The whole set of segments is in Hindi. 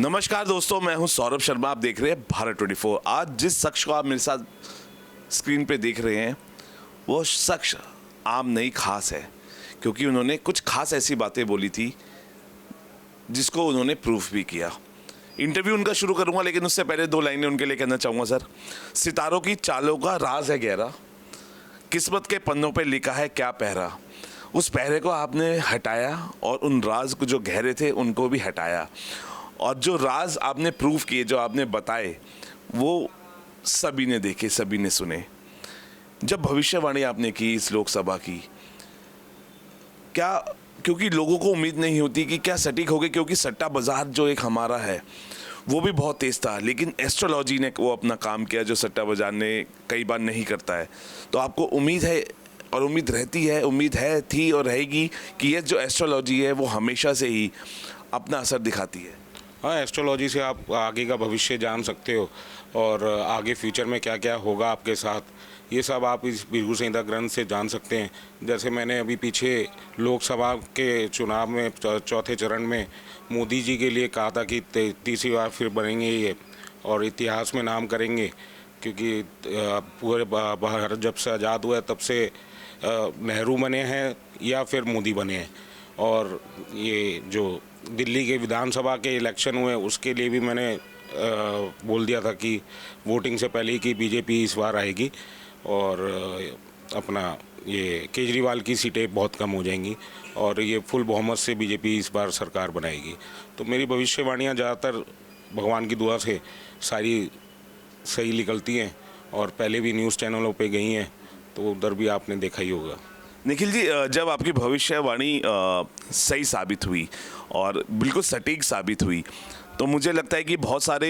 नमस्कार दोस्तों, मैं हूं सौरभ शर्मा। आप देख रहे हैं भारत 24। आज जिस शख्स को आप मेरे साथ स्क्रीन पे देख रहे हैं वो शख्स आम नहीं, खास है, क्योंकि उन्होंने कुछ खास ऐसी बातें बोली थी जिसको उन्होंने प्रूफ भी किया। इंटरव्यू उनका शुरू करूंगा, लेकिन उससे पहले दो लाइनें उनके लिए कहना चाहूँगा। सर, सितारों की चालों का राज है गहरा, किस्मत के पन्नों पे लिखा है क्या पहरा। उस पहरे को आपने हटाया और उन राज को जो गहरे थे उनको भी हटाया, और जो राज आपने प्रूव किए, जो आपने बताए, वो सभी ने देखे, सभी ने सुने। जब भविष्यवाणी आपने की इस लोकसभा की, क्या, क्योंकि लोगों को उम्मीद नहीं होती कि क्या सटीक हो गए, क्योंकि सट्टा बाजार जो एक हमारा है वो भी बहुत तेज था, लेकिन एस्ट्रोलॉजी ने वो अपना काम किया जो सट्टा बाजार ने कई बार नहीं करता है। तो आपको उम्मीद है और उम्मीद रहती है, उम्मीद है, थी और रहेगी कि ये जो एस्ट्रोलॉजी है वो हमेशा से ही अपना असर दिखाती है। हाँ, एस्ट्रोलॉजी से आप आगे का भविष्य जान सकते हो और आगे फ्यूचर में क्या क्या होगा आपके साथ, ये सब आप इस भृगु संहिता ग्रंथ से जान सकते हैं। जैसे मैंने अभी पीछे लोकसभा के चुनाव में चौथे चरण में मोदी जी के लिए कहा था कि तीसरी बार फिर बनेंगे ये और इतिहास में नाम करेंगे, क्योंकि पूरे भारत जब से आज़ाद हुआ है तब से नेहरू बने हैं या फिर मोदी बने हैं। और ये जो दिल्ली के विधानसभा के इलेक्शन हुए उसके लिए भी मैंने बोल दिया था कि वोटिंग से पहले ही कि बीजेपी इस बार आएगी और अपना ये केजरीवाल की सीटें बहुत कम हो जाएंगी और ये फुल बहुमत से बीजेपी इस बार सरकार बनाएगी। तो मेरी भविष्यवाणियाँ ज़्यादातर भगवान की दुआ से सारी सही निकलती हैं और पहले भी न्यूज़ चैनलों पे गई हैं, तो उधर भी आपने देखा ही होगा। निखिल जी, जब आपकी भविष्यवाणी सही साबित हुई और बिल्कुल सटीक साबित हुई, तो मुझे लगता है कि बहुत सारे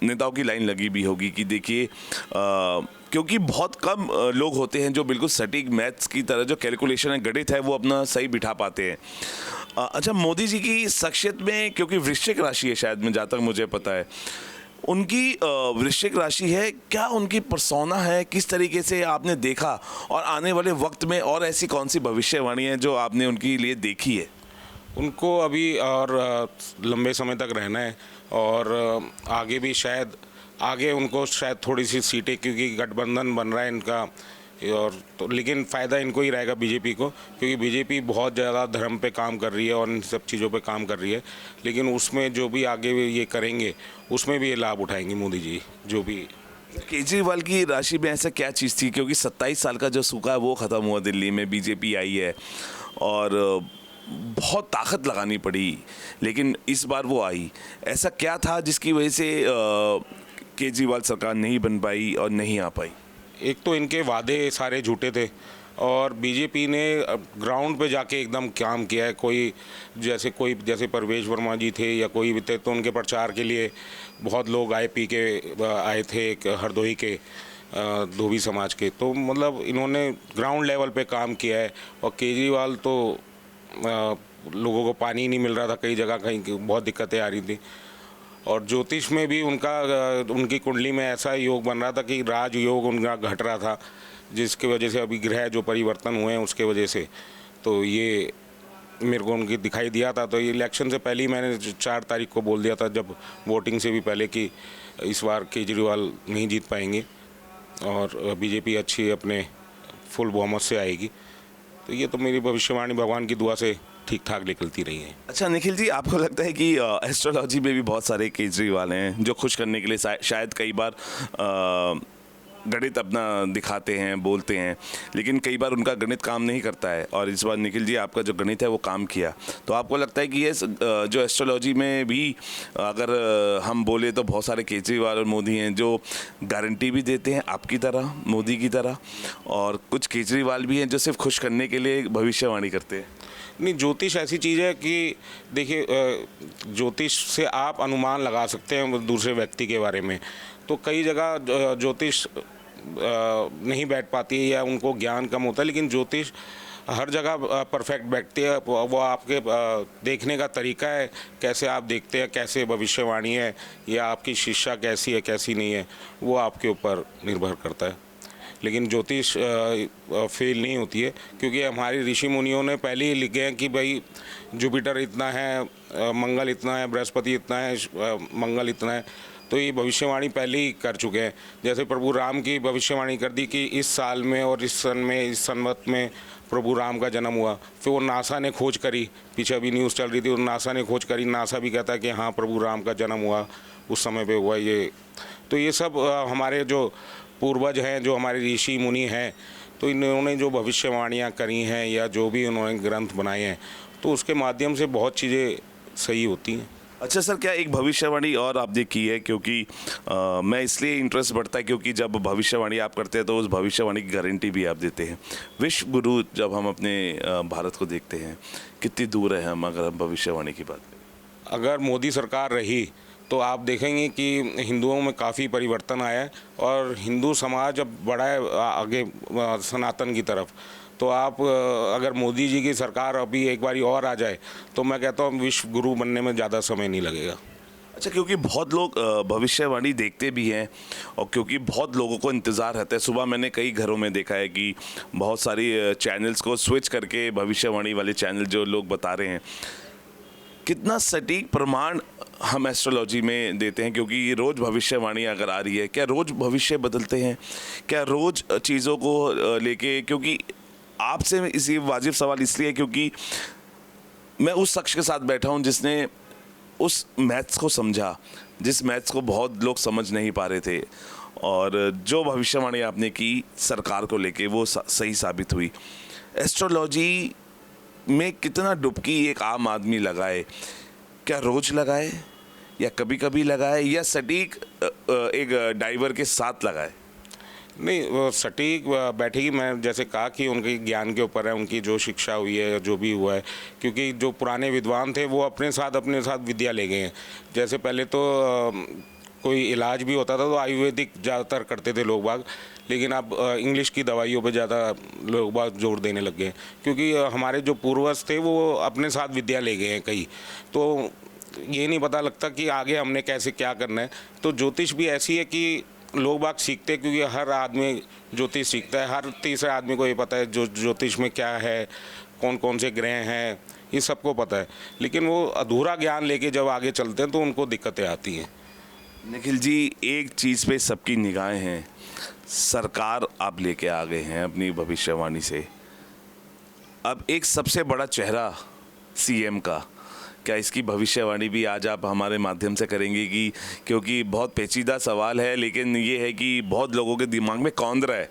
नेताओं की लाइन लगी भी होगी कि देखिए, क्योंकि बहुत कम लोग होते हैं जो बिल्कुल सटीक मैथ्स की तरह जो कैलकुलेशन है, गणित है, वो अपना सही बिठा पाते हैं। अच्छा, मोदी जी की शख्सियत में, क्योंकि वृश्चिक राशि है शायद, में जहाँ तक मुझे पता है, उनकी वृश्चिक राशि है, क्या उनकी पर्सोना है, किस तरीके से आपने देखा, और आने वाले वक्त में और ऐसी कौन सी भविष्यवाणी है जो आपने उनके लिए देखी है? उनको अभी और लंबे समय तक रहना है और आगे भी शायद आगे उनको शायद थोड़ी सी सीटें, क्योंकि गठबंधन बन रहा है इनका, और तो लेकिन फ़ायदा इनको ही रहेगा बीजेपी को, क्योंकि बीजेपी बहुत ज़्यादा धर्म पे काम कर रही है और इन सब चीज़ों पे काम कर रही है। लेकिन उसमें जो भी आगे ये करेंगे उसमें भी ये लाभ उठाएंगे मोदी जी जो भी। केजरीवाल की राशि में ऐसा क्या चीज़ थी, क्योंकि 27 साल का जो सूखा है वो ख़त्म हुआ, दिल्ली में बीजेपी आई है और बहुत ताकत लगानी पड़ी, लेकिन इस बार वो आई। ऐसा क्या था जिसकी वजह से केजरीवाल सरकार नहीं बन पाई और नहीं आ पाई? एक तो इनके वादे सारे झूठे थे और बीजेपी ने ग्राउंड पे जाके एकदम काम किया है। कोई जैसे परवेश वर्मा जी थे या कोई भी थे, तो उनके प्रचार के लिए बहुत लोग पी के आए थे, हरदोई के धोबी समाज के। तो मतलब इन्होंने ग्राउंड लेवल पे काम किया है। और केजरीवाल तो लोगों को पानी नहीं मिल रहा था, कई जगह कहीं बहुत दिक्कतें आ रही थी। और ज्योतिष में भी उनकी कुंडली में ऐसा योग बन रहा था कि राज योग उनका घट रहा था, जिसकी वजह से अभी ग्रह जो परिवर्तन हुए हैं उसके वजह से, तो ये मेरे को उनकी दिखाई दिया था। तो ये इलेक्शन से पहले ही मैंने 4 तारीख को बोल दिया था, जब वोटिंग से भी पहले, कि इस बार केजरीवाल नहीं जीत पाएंगे और बीजेपी अच्छी अपने फुल बहुमत से आएगी। तो ये तो मेरी भविष्यवाणी भगवान की दुआ से ठीक ठाक निकलती रही है। अच्छा निखिल जी, आपको लगता है कि एस्ट्रोलॉजी में भी बहुत सारे केजरीवाल हैं जो खुश करने के लिए शायद कई बार गणित अपना दिखाते हैं, बोलते हैं, लेकिन कई बार उनका गणित काम नहीं करता है, और इस बार निखिल जी आपका जो गणित है वो काम किया। तो आपको लगता है कि ये जो एस्ट्रोलॉजी में भी अगर हम बोले तो बहुत सारे केजरीवाल और मोदी हैं जो गारंटी भी देते हैं आपकी तरह, मोदी की तरह, और कुछ केजरीवाल भी हैं जो सिर्फ खुश करने के लिए भविष्यवाणी करते हैं? नहीं, ज्योतिष ऐसी चीज़ है कि देखिए, ज्योतिष से आप अनुमान लगा सकते हैं दूसरे व्यक्ति के बारे में। तो कई जगह ज्योतिष नहीं बैठ पाती है या उनको ज्ञान कम होता है, लेकिन ज्योतिष हर जगह परफेक्ट बैठती है। वो आपके देखने का तरीका है, कैसे आप देखते हैं, कैसे भविष्यवाणी है, या आपकी शिक्षा कैसी है कैसी नहीं है, वो आपके ऊपर निर्भर करता है। लेकिन ज्योतिष फेल नहीं होती है, क्योंकि हमारे ऋषि मुनियों ने पहले ही लिखे हैं कि भाई जुपिटर इतना है, मंगल इतना है, बृहस्पति इतना है, मंगल इतना है। तो ये भविष्यवाणी पहले ही कर चुके हैं। जैसे प्रभु राम की भविष्यवाणी कर दी कि इस साल में और इस सन में, इस संवत में प्रभु राम का जन्म हुआ। फिर वो नासा ने खोज करी, पीछे अभी न्यूज़ चल रही थी, नासा ने खोज करी, नासा भी कहता है कि हाँ प्रभु राम का जन्म हुआ, उस समय पे हुआ ये। तो ये सब हमारे जो पूर्वज हैं, जो हमारे ऋषि मुनि हैं, तो इन्होंने जो भविष्यवाणियाँ करी हैं या जो भी उन्होंने ग्रंथ बनाए हैं, तो उसके माध्यम से बहुत चीज़ें सही होती हैं। अच्छा सर, क्या एक भविष्यवाणी और आपने की है? क्योंकि मैं इसलिए इंटरेस्ट बढ़ता है क्योंकि जब भविष्यवाणी आप करते हैं तो उस भविष्यवाणी की गारंटी भी आप देते हैं। विश्व गुरु जब हम अपने भारत को देखते हैं, कितनी दूर है हम अगर हम भविष्यवाणी की बात करें? अगर मोदी सरकार रही तो आप देखेंगे कि हिंदुओं में काफ़ी परिवर्तन आया है और हिंदू समाज अब बढ़ा है आगे सनातन की तरफ। तो आप अगर मोदी जी की सरकार अभी एक बारी और आ जाए तो मैं कहता हूँ विश्व गुरु बनने में ज़्यादा समय नहीं लगेगा। अच्छा, क्योंकि बहुत लोग भविष्यवाणी देखते भी हैं और क्योंकि बहुत लोगों को इंतज़ार रहता है। सुबह मैंने कई घरों में देखा है कि बहुत सारी चैनल्स को स्विच करके भविष्यवाणी वाले चैनल जो लोग बता रहे हैं, कितना सटीक प्रमाण हम एस्ट्रोलॉजी में देते हैं? क्योंकि रोज़ भविष्यवाणी अगर आ रही है, क्या रोज़ भविष्य बदलते हैं? क्या रोज़ चीज़ों को लेके, क्योंकि आपसे इसी वाजिब सवाल इसलिए क्योंकि मैं उस शख्स के साथ बैठा हूं जिसने उस मैथ्स को समझा, जिस मैथ्स को बहुत लोग समझ नहीं पा रहे थे, और जो भविष्यवाणी आपने की सरकार को लेके वो सही साबित हुई। एस्ट्रोलॉजी में कितना डुबकी एक आम आदमी लगाए? क्या रोज लगाए या कभी कभी लगाए या सटीक एक डाइवर के साथ लगाए? नहीं, वो सटीक बैठेगी। मैं जैसे कहा कि उनके ज्ञान के ऊपर है, उनकी जो शिक्षा हुई है, जो भी हुआ है, क्योंकि जो पुराने विद्वान थे वो अपने साथ विद्या ले गए हैं। जैसे पहले तो कोई इलाज भी होता था तो आयुर्वेदिक ज़्यादातर करते थे लोग बाग, लेकिन अब इंग्लिश की दवाइयों पे ज़्यादा लोग बाग जोर देने लग गए, क्योंकि हमारे जो पूर्वज थे वो अपने साथ विद्या ले गए हैं कई। तो ये नहीं पता लगता कि आगे हमने कैसे क्या करना है। तो ज्योतिष भी ऐसी है कि लोग बाग सीखते हैं, क्योंकि हर आदमी ज्योतिष सीखता है, हर तीसरे आदमी को ये पता है जो ज्योतिष में क्या है, कौन कौन से ग्रह हैं, ये सबको पता है। लेकिन वो अधूरा ज्ञान लेके जब आगे चलते हैं तो उनको दिक्कतें आती हैं। निखिल जी, एक चीज़ पे सबकी निगाहें हैं, सरकार आप लेके आ गए हैं अपनी भविष्यवाणी से। अब एक सबसे बड़ा चेहरा सीएम का, क्या इसकी भविष्यवाणी भी आज आप हमारे माध्यम से करेंगे? कि क्योंकि बहुत पेचीदा सवाल है, लेकिन ये है कि बहुत लोगों के दिमाग में कौंध रहा है,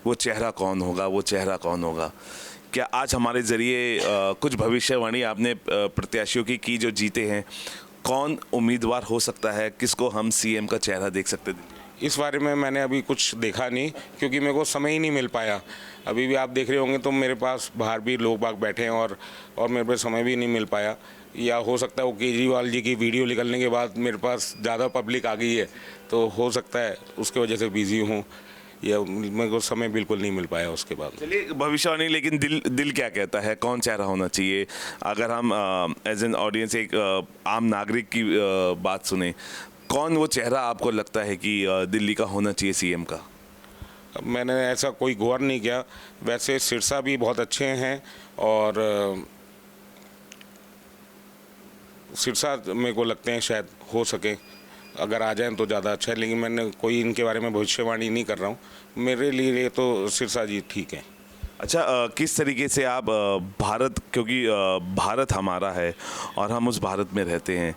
वो चेहरा कौन होगा, वो चेहरा कौन होगा। क्या आज हमारे ज़रिए कुछ भविष्यवाणी आपने प्रत्याशियों की जो जीते हैं, कौन उम्मीदवार हो सकता है, किसको हम सीएम का चेहरा देख सकते हैं? इस बारे में मैंने अभी कुछ देखा नहीं, क्योंकि मेरे को समय ही नहीं मिल पाया। अभी भी आप देख रहे होंगे तो मेरे पास बाहर भी लोग बाग बैठे हैं और मेरे पे समय भी नहीं मिल पाया। या हो सकता है वो केजरीवाल जी की वीडियो निकलने के बाद मेरे पास ज़्यादा पब्लिक आ गई है, तो हो सकता है उसके वजह से बिज़ी हूँ, या मेरे को समय बिल्कुल नहीं मिल पाया उसके बाद। चलिए, भविष्यवाणी, लेकिन दिल क्या कहता है, कौन चेहरा होना चाहिए? अगर हम एज एन ऑडियंस एक आम नागरिक की बात सुने, कौन वो चेहरा आपको लगता है कि दिल्ली का होना चाहिए सीएम का? मैंने ऐसा कोई गौर नहीं किया। वैसे सिरसा भी बहुत अच्छे हैं और सिरसा मेरे को लगते हैं शायद हो सके, अगर आ जाएं तो ज़्यादा अच्छा है, लेकिन मैंने कोई इनके बारे में भविष्यवाणी नहीं कर रहा हूँ। मेरे लिए तो सिरसा जी ठीक है। अच्छा, किस तरीके से आप भारत, क्योंकि भारत हमारा है और हम उस भारत में रहते हैं,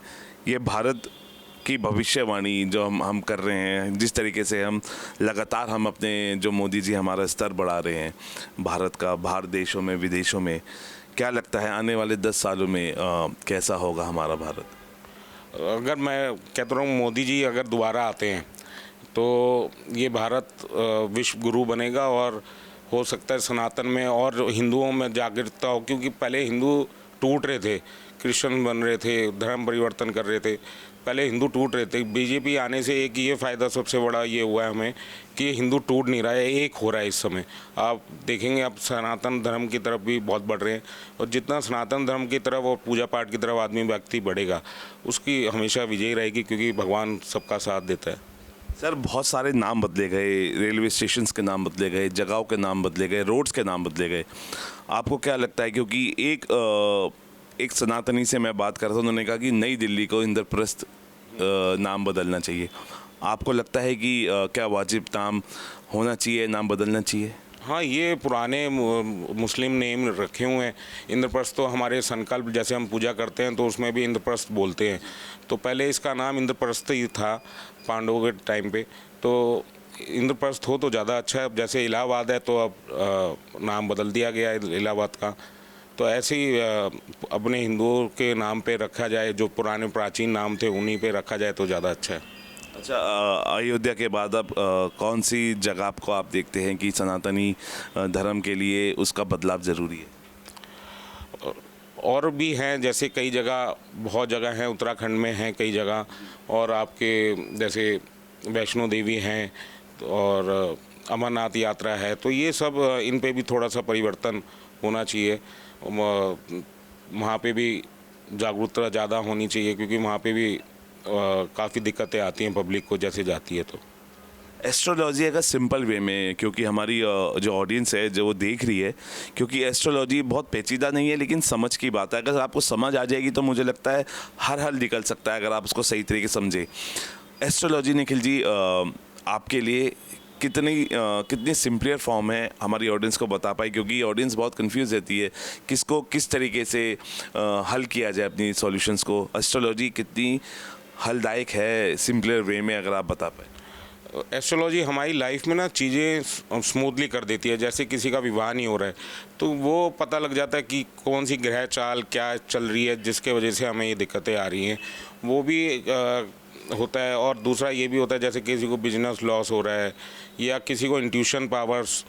ये भारत की भविष्यवाणी जो हम कर रहे हैं, जिस तरीके से हम लगातार हम अपने जो मोदी जी हमारा स्तर बढ़ा रहे हैं भारत का, बाहर देशों में, विदेशों में, क्या लगता है आने वाले 10 सालों में कैसा होगा हमारा भारत? अगर मैं कहता हूँ मोदी जी अगर दोबारा आते हैं तो ये भारत विश्व गुरु बनेगा और हो सकता है सनातन में और हिंदुओं में जागरूकता हो, क्योंकि पहले हिंदू टूट रहे थे, क्रिश्चियन बन रहे थे, धर्म परिवर्तन कर रहे थे, पहले हिंदू टूट रहे थे। बीजेपी आने से एक ये फ़ायदा सबसे बड़ा ये हुआ है हमें कि हिंदू टूट नहीं रहा है, एक हो रहा है। इस समय आप देखेंगे अब सनातन धर्म की तरफ भी बहुत बढ़ रहे हैं, और जितना सनातन धर्म की तरफ और पूजा पाठ की तरफ आदमी व्यक्ति बढ़ेगा, उसकी हमेशा विजयी रहेगी, क्योंकि भगवान सबका साथ देता है। सर बहुत सारे नाम बदले गए, रेलवे स्टेशंस के नाम बदले गए, जगहों के नाम बदले गए, रोड्स के नाम बदले गए। आपको क्या लगता है, क्योंकि एक सनातनी से मैं बात कर रहा था, उन्होंने कहा कि नई दिल्ली को इंद्रप्रस्थ नाम बदलना चाहिए। आपको लगता है कि क्या वाजिब नाम होना चाहिए, नाम बदलना चाहिए? हाँ, ये पुराने मुस्लिम नेम रखे हुए हैं। इंद्रप्रस्थ तो हमारे संकल्प जैसे हम पूजा करते हैं तो उसमें भी इंद्रप्रस्थ बोलते हैं। तो पहले इसका नाम इंद्रप्रस्थ ही था पांडवों के टाइम पे। तो इंद्रप्रस्थ हो तो ज़्यादा अच्छा है। अब जैसे इलाहाबाद है तो अब नाम बदल दिया गया है इलाहाबाद का। तो ऐसे ही अपने हिंदुओं के नाम पे रखा जाए, जो पुराने प्राचीन नाम थे उन्हीं पे रखा जाए तो ज़्यादा अच्छा है। अच्छा, अयोध्या के बाद अब कौन सी जगह आपको आप देखते हैं कि सनातनी धर्म के लिए उसका बदलाव ज़रूरी है? और भी हैं, जैसे कई जगह, बहुत जगह हैं, उत्तराखंड में हैं कई जगह, और आपके जैसे वैष्णो देवी हैं और अमरनाथ यात्रा है। तो ये सब इन पे भी थोड़ा सा परिवर्तन होना चाहिए। वहाँ पे भी जागरूकता ज़्यादा होनी चाहिए, क्योंकि वहाँ पे भी काफ़ी दिक्कतें आती हैं पब्लिक को जैसे जाती है। तो एस्ट्रोलॉजी अगर सिंपल वे में, क्योंकि हमारी जो ऑडियंस है जो वो देख रही है, क्योंकि एस्ट्रोलॉजी बहुत पेचीदा नहीं है लेकिन समझ की बात है। अगर आपको समझ आ जाएगी तो मुझे लगता है हर हल निकल सकता है, अगर आप उसको सही तरीके से समझे। एस्ट्रोलॉजी निखिल जी आपके लिए कितनी सिंपलियर फॉर्म है, हमारी ऑडियंस को बता पाए, क्योंकि ऑडियंस बहुत कंफ्यूज रहती है किसको किस तरीके से हल किया जाए अपनी सॉल्यूशंस को। एस्ट्रोलॉजी कितनी हलदायक है सिंपलियर वे में, अगर आप बता पाए। एस्ट्रोलॉजी हमारी लाइफ में ना चीज़ें स्मूथली कर देती है। जैसे किसी का विवाह नहीं हो रहा है तो वो पता लग जाता है कि कौन सी ग्रह चाल क्या चल रही है जिसके वजह से हमें ये दिक्कतें आ रही हैं, वो भी होता है। और दूसरा ये भी होता है, जैसे किसी को बिजनेस लॉस हो रहा है, या किसी को इंट्यूशन पावर्स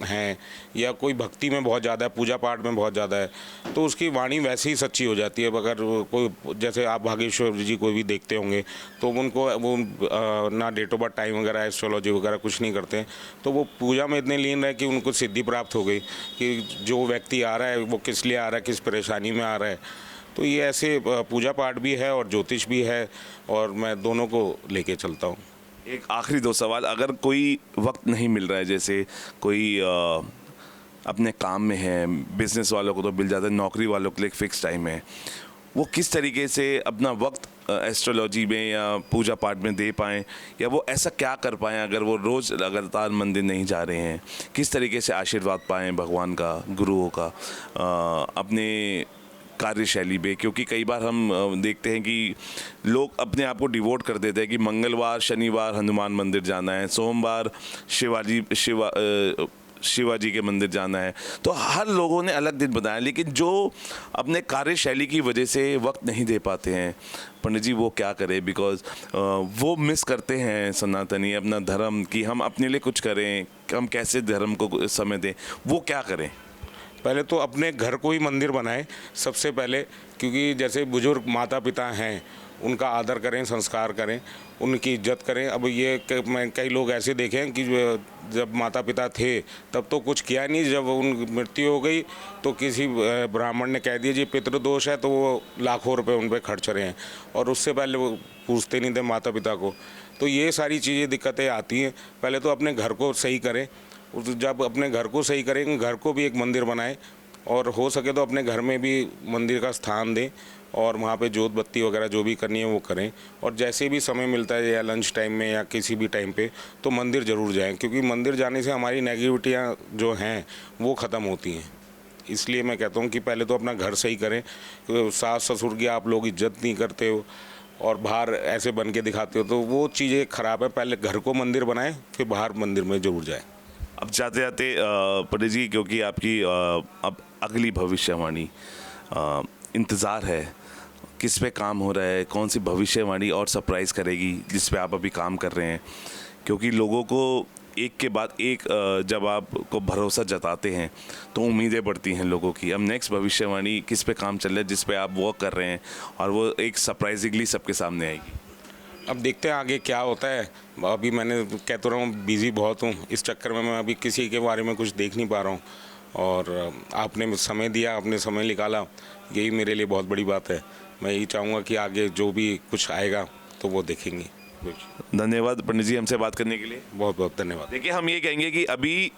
हैं, या कोई भक्ति में बहुत ज़्यादा है, पूजा पाठ में बहुत ज़्यादा है, तो उसकी वाणी वैसे ही सच्ची हो जाती है। अगर कोई, जैसे आप भागेश्वर जी को भी देखते होंगे तो उनको वो ना डेट ऑफ बर्थ टाइम वगैरह एस्ट्रोलॉजी वगैरह कुछ नहीं करते हैं, तो वो पूजा में इतने लीन रहे कि उनको सिद्धि प्राप्त हो गई कि जो व्यक्ति आ रहा है वो किस लिए आ रहा है, किस परेशानी में आ रहा है। तो ये ऐसे पूजा पाठ भी है और ज्योतिष भी है, और मैं दोनों को लेके चलता हूँ। एक आखिरी दो सवाल, अगर कोई वक्त नहीं मिल रहा है, जैसे कोई अपने काम में है, बिजनेस वालों को तो मिल जाता है, नौकरी वालों के लिए एक फिक्स टाइम है, वो किस तरीके से अपना वक्त एस्ट्रोलॉजी में या पूजा पाठ में दे पाएँ, या वो ऐसा क्या कर पाएँ अगर वो रोज़ लगातार मंदिर नहीं जा रहे हैं, किस तरीके से आशीर्वाद पाएँ भगवान का, गुरुओं का अपने कार्यशैली पे? क्योंकि कई बार हम देखते हैं कि लोग अपने आप को डिवोट कर देते हैं कि मंगलवार शनिवार हनुमान मंदिर जाना है, सोमवार शिवाजी के मंदिर जाना है। तो हर लोगों ने अलग दिन बनाया, लेकिन जो अपने कार्यशैली की वजह से वक्त नहीं दे पाते हैं, पंडित जी वो क्या करें? बिकॉज वो मिस करते हैं सनातनी अपना धर्म, कि हम अपने लिए कुछ करें, हम कैसे धर्म को समय दें, वो क्या करें? पहले तो अपने घर को ही मंदिर बनाएं सबसे पहले, क्योंकि जैसे बुजुर्ग माता पिता हैं उनका आदर करें, संस्कार करें, उनकी इज्जत करें। अब ये मैं कई लोग ऐसे देखे हैं कि जब माता पिता थे तब तो कुछ किया नहीं, जब उन मृत्यु हो गई तो किसी ब्राह्मण ने कह दिया जी पितृदोष है, तो वो लाखों रुपए उन पर खर्च रहे हैं, और उससे पहले वो पूछते नहीं थे माता पिता को। तो ये सारी चीज़ें दिक्कतें आती हैं। पहले तो अपने घर को सही करें, जब अपने घर को सही करेंगे, घर को भी एक मंदिर बनाएं, और हो सके तो अपने घर में भी मंदिर का स्थान दें, और वहाँ पे जोत बत्ती वगैरह जो भी करनी है वो करें। और जैसे भी समय मिलता है, या लंच टाइम में या किसी भी टाइम पे, तो मंदिर ज़रूर जाएं, क्योंकि मंदिर जाने से हमारी नेगेटिविटियाँ जो हैं वो ख़त्म होती हैं। इसलिए मैं कहता हूँ कि पहले तो अपना घर सही करें। सास ससुर की आप लोग इज्जत नहीं करते हो और बाहर ऐसे बन के दिखाते हो, तो वो चीज़ें ख़राब है। पहले घर को मंदिर बनाएं, फिर बाहर मंदिर में ज़रूर जाएं। अब जाते जाते पंडित जी, क्योंकि आपकी अब अगली भविष्यवाणी इंतज़ार है, किस पे काम हो रहा है, कौन सी भविष्यवाणी और सरप्राइज़ करेगी जिस पे आप अभी काम कर रहे हैं? क्योंकि लोगों को एक के बाद एक जब आपको भरोसा जताते हैं तो उम्मीदें बढ़ती हैं लोगों की। अब नेक्स्ट भविष्यवाणी किस पे काम चल रहा है जिस पे आप वर्क कर रहे हैं, और वो एक सरप्राइजिंगली सबके सामने आएगी? अब देखते हैं आगे क्या होता है। अभी मैंने कह तो रहा हूँ बिज़ी बहुत हूँ, इस चक्कर में मैं अभी किसी के बारे में कुछ देख नहीं पा रहा हूँ, और आपने समय दिया, आपने समय निकाला, यही मेरे लिए बहुत बड़ी बात है। मैं यही चाहूँगा कि आगे जो भी कुछ आएगा तो वो देखेंगे। धन्यवाद पंडित जी हमसे बात करने के लिए। बहुत बहुत धन्यवाद। देखिए हम ये कहेंगे कि अभी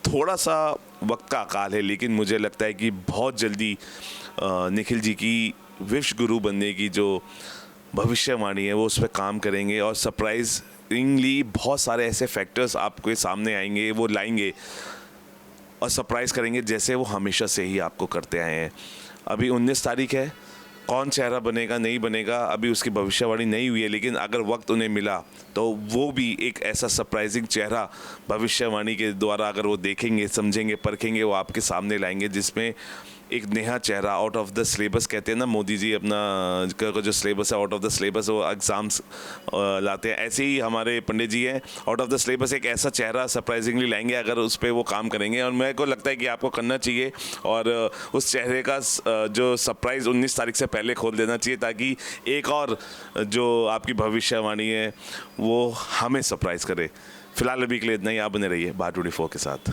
थोड़ा सा वक्त का अकाल है, लेकिन मुझे लगता है कि बहुत जल्दी निखिल जी की विश्व गुरु बनने की जो भविष्यवाणी है वो उस पर काम करेंगे और सरप्राइजिंगली बहुत सारे ऐसे फैक्टर्स आपके सामने आएंगे, वो लाएंगे और सरप्राइज़ करेंगे जैसे वो हमेशा से ही आपको करते आए हैं। अभी 19 तारीख है, कौन चेहरा बनेगा नहीं बनेगा अभी उसकी भविष्यवाणी नहीं हुई है, लेकिन अगर वक्त उन्हें मिला तो वो भी एक ऐसा सरप्राइजिंग चेहरा भविष्यवाणी के द्वारा अगर वो देखेंगे, समझेंगे, परखेंगे, वो आपके सामने लाएंगे जिसमें एक नया चेहरा आउट ऑफ द सिलेबस कहते हैं ना, मोदी जी अपना जो सिलेबस है आउट ऑफ द सिलेबस वो एग्ज़ाम्स लाते हैं, ऐसे ही हमारे पंडित जी हैं आउट ऑफ द सिलेबस एक ऐसा चेहरा सरप्राइजिंगली लाएंगे अगर उस पर वो काम करेंगे। और मेरे को लगता है कि आपको करना चाहिए और उस चेहरे का जो सरप्राइज़ 19 तारीख से पहले खोल देना चाहिए ताकि एक और जो आपकी भविष्यवाणी है वो हमें सरप्राइज़ करे। फिलहाल अभी के लिए इतना ही, आप बने रहिए भारत 24 के साथ।